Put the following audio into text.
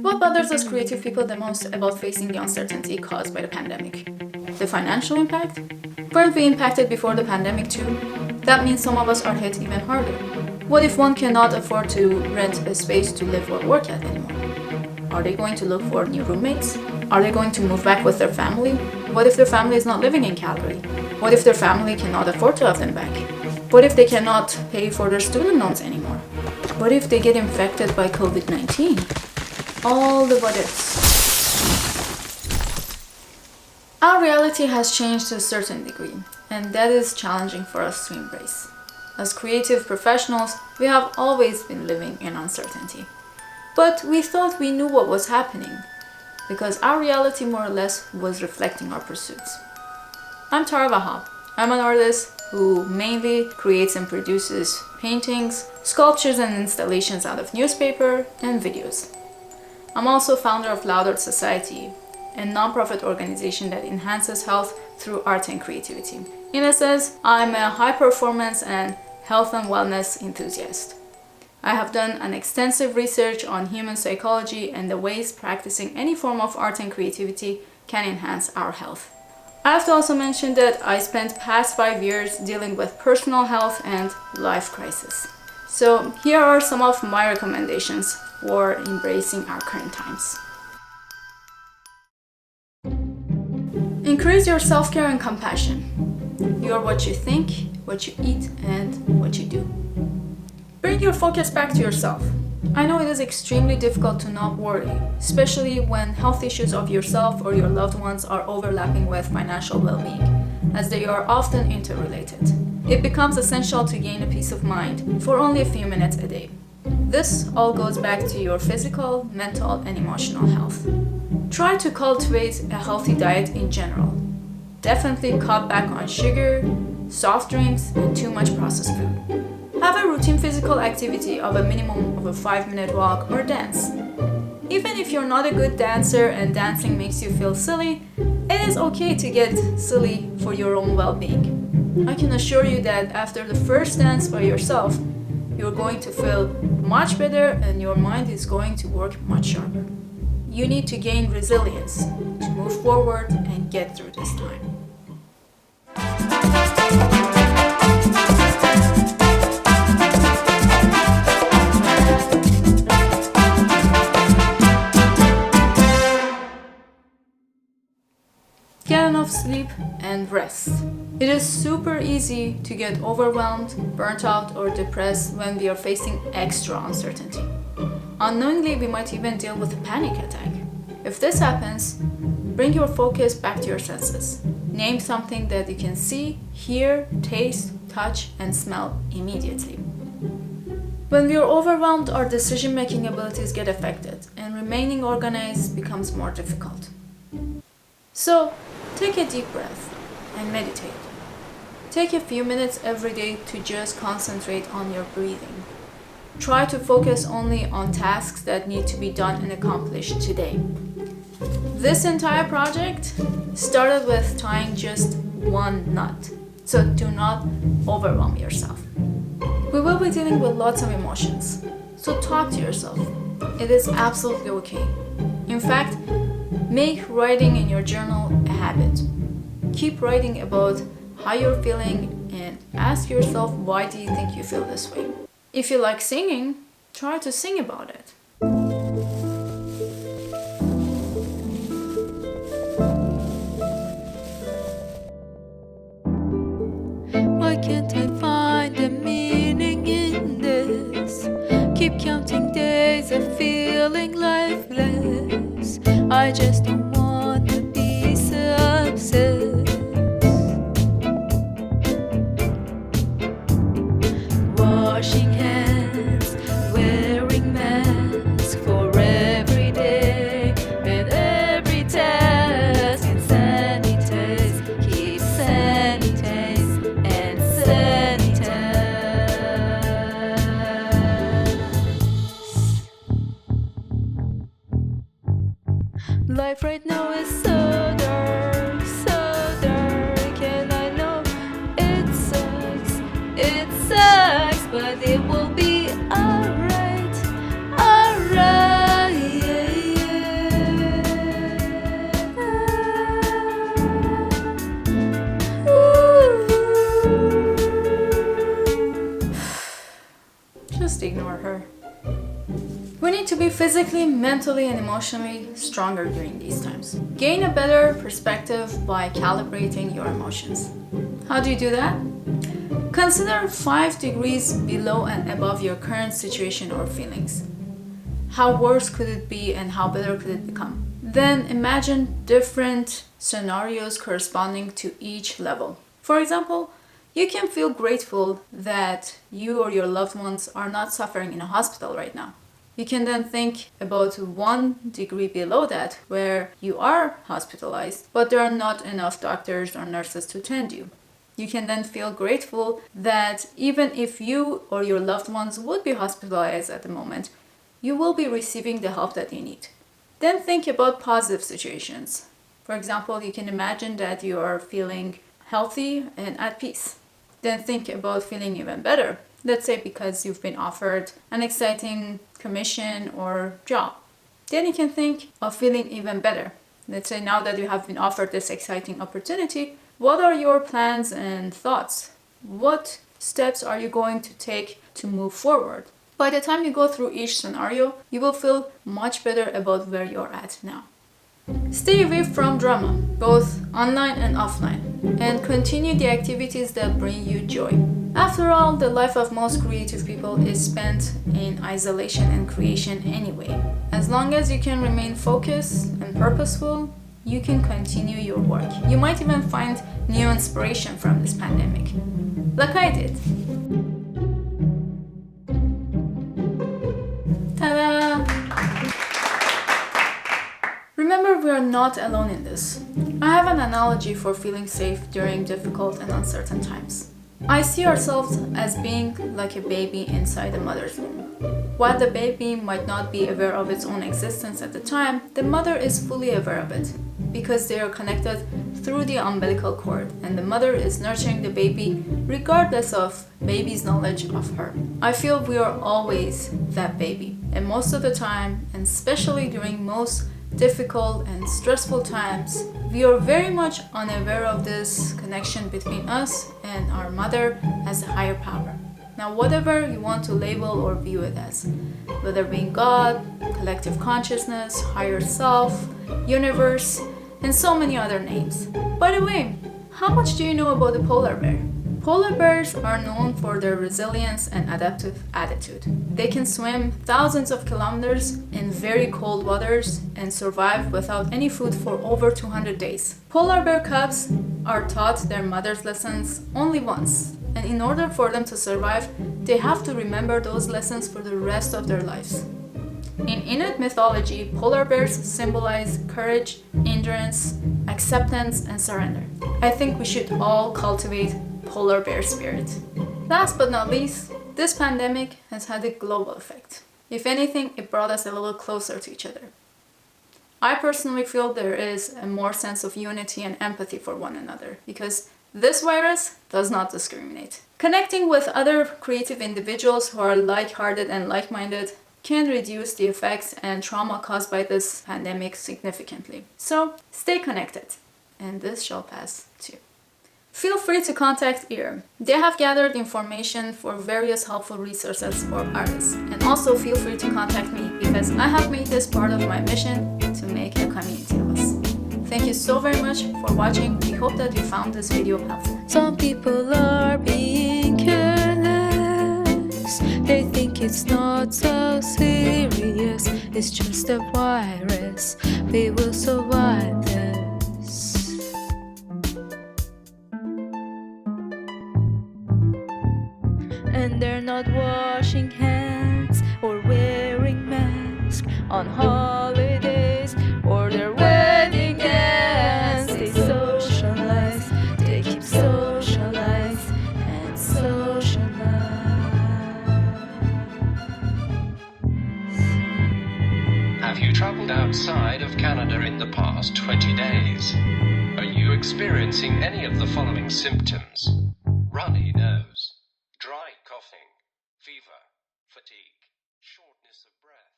What bothers us creative people the most about facing the uncertainty caused by the pandemic? The financial impact? Weren't we impacted before the pandemic too? That means some of us are hit even harder. What if one cannot afford to rent a space to live or work at anymore? Are they going to look for new roommates? Are they going to move back with their family? What if their family is not living in Calgary? What if their family cannot afford to have them back? What if they cannot pay for their student loans anymore? What if they get infected by COVID-19? All the what ifs. Our reality has changed to a certain degree, and that is challenging for us to embrace. As creative professionals, we have always been living in uncertainty. But we thought we knew what was happening, because our reality more or less was reflecting our pursuits. I'm Tara Wahab. I'm an artist who mainly creates and produces paintings, sculptures, and installations out of newspaper and videos. I'm also founder of Loud Art Society, a non-profit organization that enhances health through art and creativity. In a sense, I'm a high-performance and health and wellness enthusiast. I have done an extensive research on human psychology and the ways practicing any form of art and creativity can enhance our health. I have to also mention that I spent past 5 years dealing with personal health and life crisis. So here are some of my recommendations for embracing our current times. Increase your self-care and compassion. You are what you think, what you eat, and what you do. Bring your focus back to yourself. I know it is extremely difficult to not worry, especially when health issues of yourself or your loved ones are overlapping with financial well-being, as they are often interrelated. It becomes essential to gain a peace of mind for only a few minutes a day. This all goes back to your physical, mental, and emotional health. Try to cultivate a healthy diet in general. Definitely cut back on sugar, soft drinks, and too much processed food. Have a routine physical activity of a minimum of a 5-minute walk or dance. Even if you're not a good dancer and dancing makes you feel silly, it is okay to get silly for your own well-being. I can assure you that after the first dance by yourself, you're going to feel much better and your mind is going to work much sharper. You need to gain resilience to move forward and get through this time. Get enough sleep and rest. It is super easy to get overwhelmed, burnt out, or depressed when we are facing extra uncertainty. Unknowingly, we might even deal with a panic attack. If this happens, bring your focus back to your senses. Name something that you can see, hear, taste, touch, and smell immediately. When we are overwhelmed, our decision-making abilities get affected, and remaining organized becomes more difficult. So, take a deep breath and meditate. Take a few minutes every day to just concentrate on your breathing. Try to focus only on tasks that need to be done and accomplished today. This entire project started with tying just one knot, so do not overwhelm yourself. We will be dealing with lots of emotions, so talk to yourself. It is absolutely okay. In fact, make writing in your journal a habit. Keep writing about how you're feeling and ask yourself, why do you think you feel this way? If you like singing, try to sing about it. Why can't I find the meaning in this? Keep counting days of feeling lifeless. I just don't want to be success. Washing hands, wearing masks for every day and every task. And sanitize, keep sanitize and sanitize. Life right now is so dark, and I know it sucks, but it will be alright, alright. We need to be physically, mentally, and emotionally stronger during these times. Gain a better perspective by calibrating your emotions. How do you do that? Consider 5 degrees below and above your current situation or feelings. How worse could it be and how better could it become? Then imagine different scenarios corresponding to each level. For example, you can feel grateful that you or your loved ones are not suffering in a hospital right now. You can then think about 1 degree below that where you are hospitalized, but there are not enough doctors or nurses to tend you. You can then feel grateful that even if you or your loved ones would be hospitalized at the moment, you will be receiving the help that you need. Then think about positive situations. For example, you can imagine that you are feeling healthy and at peace. Then think about feeling even better. Let's say because you've been offered an exciting commission or job. Then you can think of feeling even better. Let's say now that you have been offered this exciting opportunity, what are your plans and thoughts? What steps are you going to take to move forward? By the time you go through each scenario, you will feel much better about where you're at now. Stay away from drama, both online and offline, and continue the activities that bring you joy. After all, the life of most creative people is spent in isolation and creation anyway. As long as you can remain focused and purposeful, you can continue your work. You might even find new inspiration from this pandemic, like I did. Ta-da! Remember, we are not alone in this. I have an analogy for feeling safe during difficult and uncertain times. I see ourselves as being like a baby inside a mother's womb. While the baby might not be aware of its own existence at the time, the mother is fully aware of it because they are connected through the umbilical cord, and the mother is nurturing the baby regardless of baby's knowledge of her. I feel we are always that baby, and most of the time, and especially during most difficult and stressful times, we are very much unaware of this connection between us and our mother as a higher power. Now, whatever you want to label or view it as, whether being God, collective consciousness, higher self, universe, and so many other names. By the way, how much do you know about the polar bear? Polar bears are known for their resilience and adaptive attitude. They can swim thousands of kilometers in very cold waters and survive without any food for over 200 days. Polar bear cubs are taught their mother's lessons only once, and in order for them to survive, they have to remember those lessons for the rest of their lives. In Inuit mythology, polar bears symbolize courage, endurance, acceptance, and surrender. I think we should all cultivate polar bear spirit. Last but not least, this pandemic has had a global effect. If anything, it brought us a little closer to each other. I personally feel there is a more sense of unity and empathy for one another because this virus does not discriminate. Connecting with other creative individuals who are like-hearted and like-minded can reduce the effects and trauma caused by this pandemic significantly. So stay connected, and this shall pass too. Feel free to contact EAR. They have gathered information for various helpful resources for artists. And also feel free to contact me because I have made this part of my mission to make a community of us. Thank you so very much for watching. We hope that you found this video helpful. Some people are being careless. They think it's not so serious. It's just a virus. We will survive this. And they're not washing hands or wearing masks on holidays or their wedding dance. They socialize, they keep socialize and socialize. Have you traveled outside of Canada in the past 20 days? Are you experiencing any of the following symptoms? Runny nose, dry coughing, fever, fatigue, shortness of breath.